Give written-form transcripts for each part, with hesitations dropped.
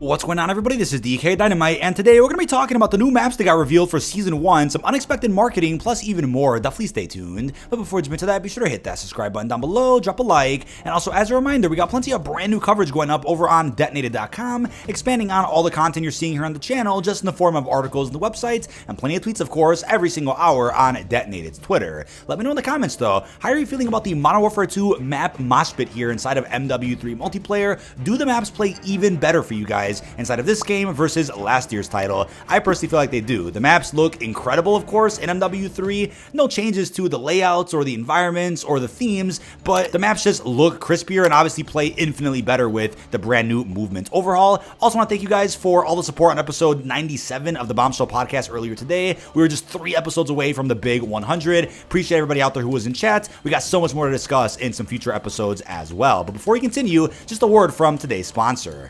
What's going on, everybody? This is dkdynamite, and today we're going to be talking about the new maps that got revealed for Season 1, some unexpected marketing, plus even more. Definitely stay tuned. But before we jump into that, be sure to hit that subscribe button down below, drop a like, and also as a reminder, we got plenty of brand new coverage going up over on dkdynamite.com, expanding on all the content you're seeing here on the channel, just in the form of articles on the website, and plenty of tweets, of course, every single hour on Detonated's Twitter. Let me know in the comments, though, how are you feeling about the Modern Warfare 2 map mosh pit here inside of MW3 multiplayer? Do the maps play even better for you guys inside of this game versus last year's title? I personally feel like they do. The maps look incredible, of course, in MW3. No changes to the layouts or the environments or the themes, but the maps just look crispier and obviously play infinitely better with the brand new movement overhaul. Also want to thank you guys for all the support on episode 97 of the Bombshell podcast earlier today. We were just 3 episodes away from the big 100. Appreciate everybody out there who was in chat. We got so much more to discuss in some future episodes as well. But before we continue, just a word from today's sponsor.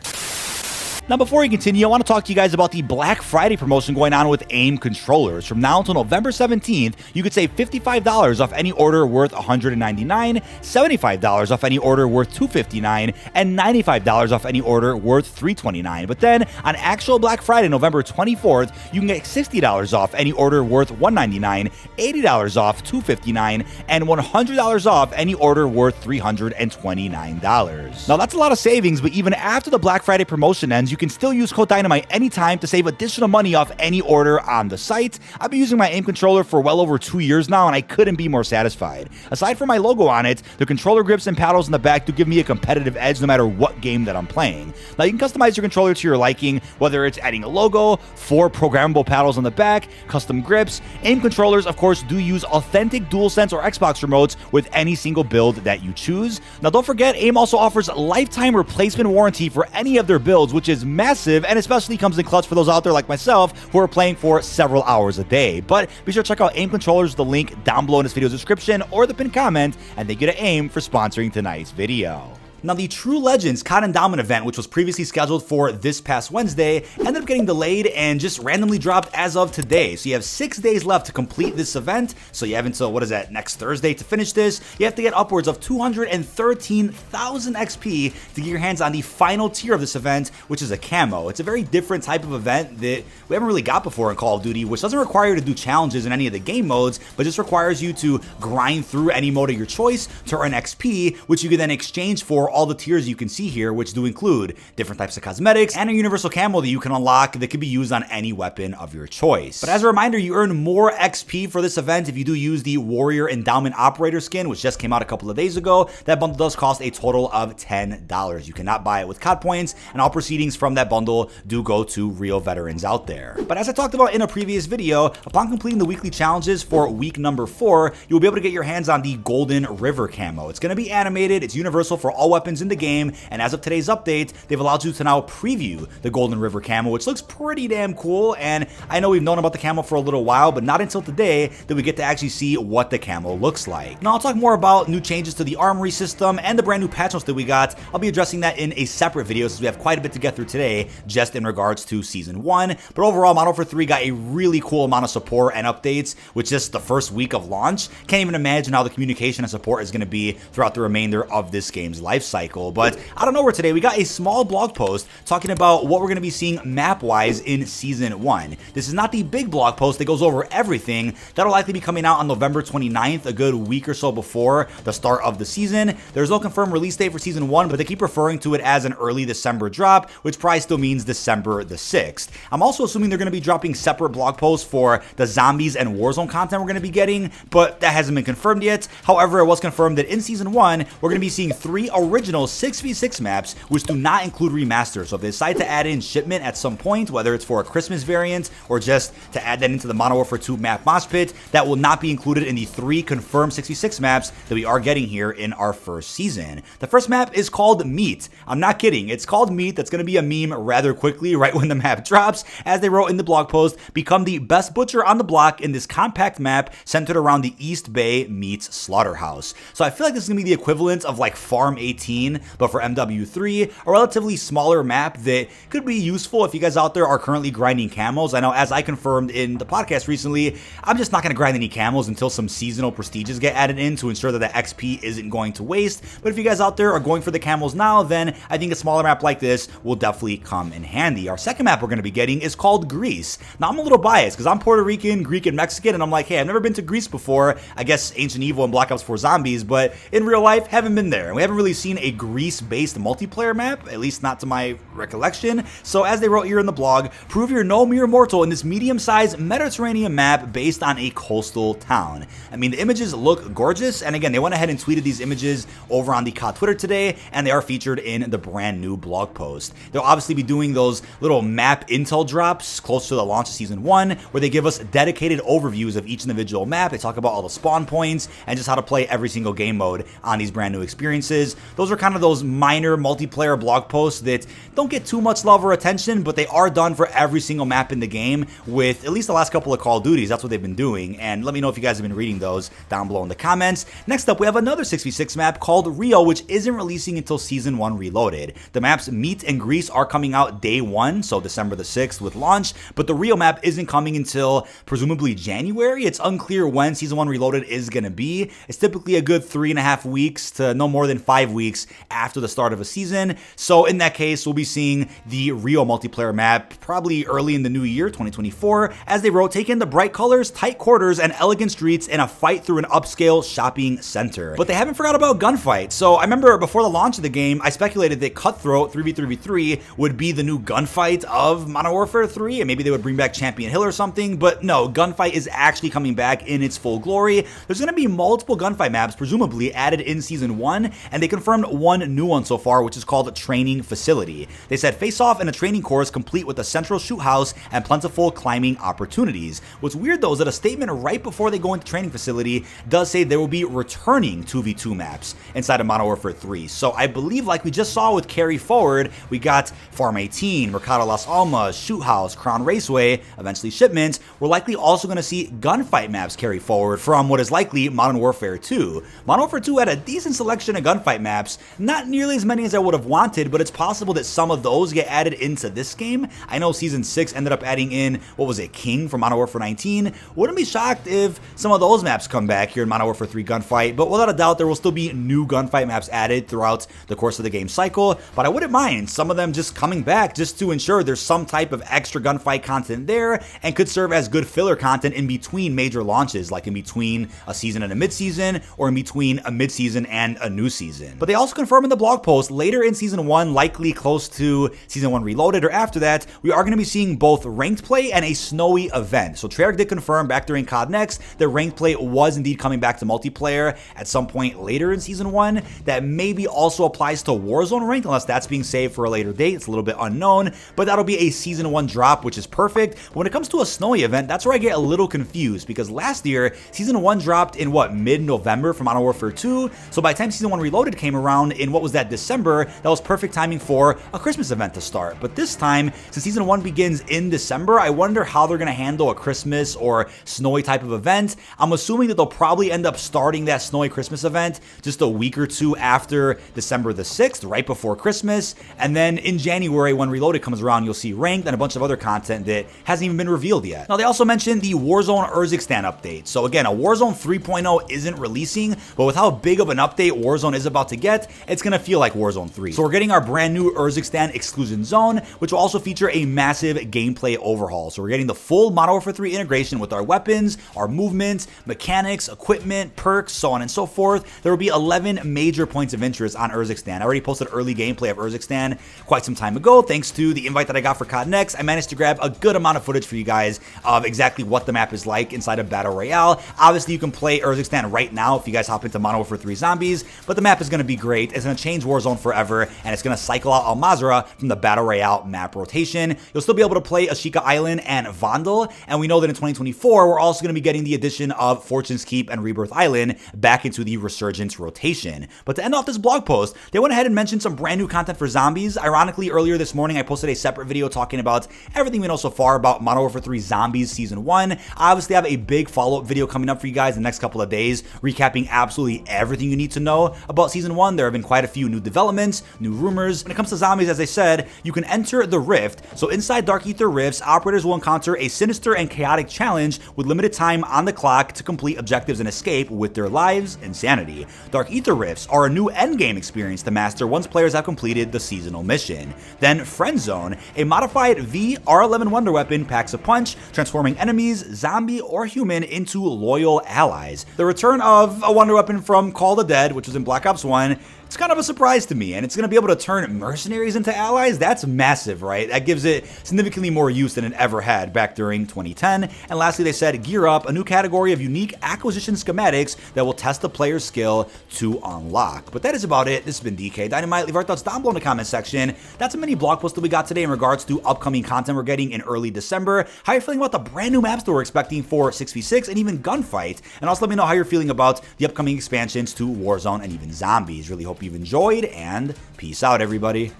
Now, before we continue, I want to talk to you guys about the Black Friday promotion going on with AIM controllers. From now until November 17th, you could save $55 off any order worth $199, $75 off any order worth $259, and $95 off any order worth $329. But then, on actual Black Friday, November 24th, you can get $60 off any order worth $199, $80 off $259, and $100 off any order worth $329. Now, that's a lot of savings, but even after the Black Friday promotion ends, you can still use code Dynamite anytime to save additional money off any order on the site. I've been using my AIM controller for well over 2 years now, and I couldn't be more satisfied. Aside from my logo on it, the controller grips and paddles in the back do give me a competitive edge no matter what game that I'm playing. Now, you can customize your controller to your liking, whether it's adding a logo, 4 programmable paddles on the back, custom grips. AIM controllers, of course, do use authentic DualSense or Xbox remotes with any single build that you choose. Now, don't forget, AIM also offers lifetime replacement warranty for any of their builds, which is massive, and especially comes in clutch for those out there like myself who are playing for several hours a day. But be sure to check out AIM controllers, the link down below in this video's description or the pinned comment, and thank you to AIM for sponsoring tonight's video. Now, the True Legends COD Endowment event, which was previously scheduled for this past Wednesday, ended up getting delayed and just randomly dropped as of today. So you have 6 days left to complete this event. So you have until, next Thursday to finish this. You have to get upwards of 213,000 XP to get your hands on the final tier of this event, which is a Camo. It's a very different type of event that we haven't really got before in Call of Duty, which doesn't require you to do challenges in any of the game modes, but just requires you to grind through any mode of your choice to earn XP, which you can then exchange for all the tiers you can see here, which do include different types of cosmetics and a universal camo that you can unlock that can be used on any weapon of your choice. But as a reminder, you earn more XP for this event if you do use the Warrior Endowment Operator skin, which just came out a couple of days ago. That bundle does cost a total of $10. You cannot buy it with COD points, and all proceedings from that bundle do go to real veterans out there. But as I talked about in a previous video, upon completing the weekly challenges for week number 4, you will be able to get your hands on the Golden River camo. It's going to be animated, it's universal for all weapons in the game, and as of today's update, they've allowed you to now preview the Golden River camo, which looks pretty damn cool. And I know we've known about the camo for a little while, but not until today that we get to actually see what the camo looks like. Now, I'll talk more about new changes to the armory system and the brand new patch notes that we got. I'll be addressing that in a separate video since we have quite a bit to get through today just in regards to Season 1. But overall, Modern Warfare 3 got a really cool amount of support and updates with just the first week of launch. Can't even imagine how the communication and support is going to be throughout the remainder of this game's life cycle. But out of nowhere today, we got a small blog post talking about what we're going to be seeing map-wise in Season 1. This is not the big blog post that goes over everything. That'll likely be coming out on November 29th, a good week or so before the start of the season. There's no confirmed release date for Season 1, but they keep referring to it as an early December drop, which probably still means December the 6th. I'm also assuming they're going to be dropping separate blog posts for the zombies and Warzone content we're going to be getting, but that hasn't been confirmed yet. However, it was confirmed that in Season 1, we're going to be seeing 3 original 6v6 maps, which do not include remasters. So if they decide to add in shipment at some point, whether it's for a Christmas variant or just to add that into the Modern Warfare 2 map mosh pit, that will not be included in the 3 confirmed 66 maps that we are getting here in our first season. The first map is called Meat. I'm not kidding. It's called Meat. That's going to be a meme rather quickly right when the map drops. As they wrote in the blog post, become the best butcher on the block in this compact map centered around the East Bay Meats Slaughterhouse. So I feel like this is going to be the equivalent of like Farm 18 18, but for MW3, a relatively smaller map that could be useful if you guys out there are currently grinding camos. I know, as I confirmed in the podcast recently, I'm just not going to grind any camos until some seasonal prestiges get added in to ensure that the XP isn't going to waste. But if you guys out there are going for the camos now, then I think a smaller map like this will definitely come in handy. Our second map we're going to be getting is called Greece. Now, I'm a little biased because I'm Puerto Rican, Greek, and Mexican, and I'm like, hey, I've never been to Greece before. I guess Ancient Evil and Black Ops 4 Zombies, but in real life, haven't been there. And we haven't really seen a Greece-based multiplayer map, at least not to my recollection. So as they wrote here in the blog, prove you're no mere mortal in this medium-sized Mediterranean map based on a coastal town. I mean, the images look gorgeous, and again, they went ahead and tweeted these images over on the COD Twitter today, and they are featured in the brand new blog post. They'll obviously be doing those little map intel drops close to the launch of Season 1, where they give us dedicated overviews of each individual map. They talk about all the spawn points and just how to play every single game mode on these brand new experiences. Those are kind of those minor multiplayer blog posts that don't get too much love or attention, but they are done for every single map in the game with at least the last couple of Call of Duties. That's what they've been doing, and let me know if you guys have been reading those down below in the comments. Next up, we have another 6v6 map called Rio, which isn't releasing until Season 1 Reloaded. The maps Meat and Greece are coming out day 1, so December the 6th with launch, but the Rio map isn't coming until presumably January. It's unclear when Season 1 Reloaded is going to be. It's typically a good 3.5 weeks to no more than 5 weeks after the start of a season, so in that case, we'll be seeing the Rio multiplayer map probably early in the new year, 2024, as they wrote, take in the bright colors, tight quarters, and elegant streets in a fight through an upscale shopping center. But they haven't forgot about Gunfight. So I remember before the launch of the game, I speculated that Cutthroat 3v3v3 would be the new Gunfight of Modern Warfare 3, and maybe they would bring back Champion Hill or something, but no, Gunfight is actually coming back in its full glory. There's going to be multiple Gunfight maps, presumably added in Season 1, and they confirmed one new one so far, which is called Training Facility. They said face-off in a training course complete with a central shoot house and plentiful climbing opportunities. What's weird though is that a statement right before they go into Training Facility does say there will be returning 2v2 maps inside of Modern Warfare 3. So I believe, like we just saw with Carry Forward, we got Farm 18, Mercado Las Almas, Shoot House, Crown Raceway, eventually Shipment. We're likely also going to see Gunfight maps carry forward from what is likely Modern Warfare 2. Modern Warfare 2 had a decent selection of Gunfight maps, not nearly as many as I would have wanted, but it's possible that some of those get added into this game. I know Season 6 ended up adding in, what was it, King from Modern Warfare 19. Wouldn't be shocked if some of those maps come back here in Modern Warfare 3 Gunfight, but without a doubt there will still be new Gunfight maps added throughout the course of the game cycle, but I wouldn't mind some of them just coming back just to ensure there's some type of extra Gunfight content there, and could serve as good filler content in between major launches, like in between a season and a mid-season, or in between a mid-season and a new season. But they also confirm in the blog post, later in Season 1, likely close to Season 1 Reloaded or after that, we are going to be seeing both ranked play and a snowy event. So Treyarch did confirm back during COD Next that ranked play was indeed coming back to multiplayer at some point later in Season 1. That maybe also applies to Warzone ranked, unless that's being saved for a later date. It's a little bit unknown, but that'll be a Season 1 drop, which is perfect. When it comes to a snowy event, that's where I get a little confused, because last year, Season 1 dropped in what, mid-November for Modern Warfare 2, so by the time Season 1 Reloaded came around in, what was that, December, that was perfect timing for a Christmas event to start. But this time, since Season 1 begins in December, I wonder how they're going to handle a Christmas or snowy type of event. I'm assuming that they'll probably end up starting that snowy Christmas event just a week or two after December the 6th, right before Christmas, and then in January when Reloaded comes around, you'll see ranked and a bunch of other content that hasn't even been revealed yet. Now, they also mentioned the Warzone Urzikstan update. So again, a Warzone 3.0 isn't releasing, but with how big of an update Warzone is about to get, it's going to feel like Warzone 3. So we're getting our brand new Urzikstan exclusion zone, which will also feature a massive gameplay overhaul. So we're getting the full Modern Warfare 3 integration with our weapons, our movement, mechanics, equipment, perks, so on and so forth. There will be 11 major points of interest on Urzikstan. I already posted early gameplay of Urzikstan quite some time ago. Thanks to the invite that I got for COD Next, I managed to grab a good amount of footage for you guys of exactly what the map is like inside of Battle Royale. Obviously, you can play Urzikstan right now if you guys hop into Modern Warfare 3 Zombies, but the map is going to be great. It's going to change Warzone forever, and it's going to cycle out Al Mazrah from the Battle Royale map rotation. You'll still be able to play Ashika Island and Vandal, and we know that in 2024, we're also going to be getting the addition of Fortune's Keep and Rebirth Island back into the Resurgence rotation. But to end off this blog post, they went ahead and mentioned some brand new content for Zombies. Ironically, earlier this morning, I posted a separate video talking about everything we know so far about Modern Warfare 3 Zombies Season 1. I obviously have a big follow-up video coming up for you guys in the next couple of days, recapping absolutely everything you need to know about Season 1. 1, there have been quite a few new developments, new rumors. When it comes to zombies, as I said, you can enter the Rift. So inside Dark Ether Rifts, operators will encounter a sinister and chaotic challenge with limited time on the clock to complete objectives and escape with their lives and sanity. Dark Ether Rifts are a new endgame experience to master once players have completed the seasonal mission. Then Friend Zone, a modified VR11 wonder weapon, packs a punch, transforming enemies, zombie or human, into loyal allies. The return of a wonder weapon from Call of the Dead, which was in Black Ops 1, it's kind of a surprise to me, and it's going to be able to turn mercenaries into allies. That's massive, right? That gives it significantly more use than it ever had back during 2010. And lastly, they said Gear Up, a new category of unique acquisition schematics that will test the player's skill to unlock. But that is about it. This has been DK Dynamite. Leave our thoughts down below in the comment section. That's a mini blog post that we got today in regards to upcoming content we're getting in early December. How are you feeling about the brand new maps that we're expecting for 6v6 and even Gunfight? And also let me know how you're feeling about the upcoming expansions to Warzone and even Zombies. Really hope you've enjoyed, and peace out, everybody.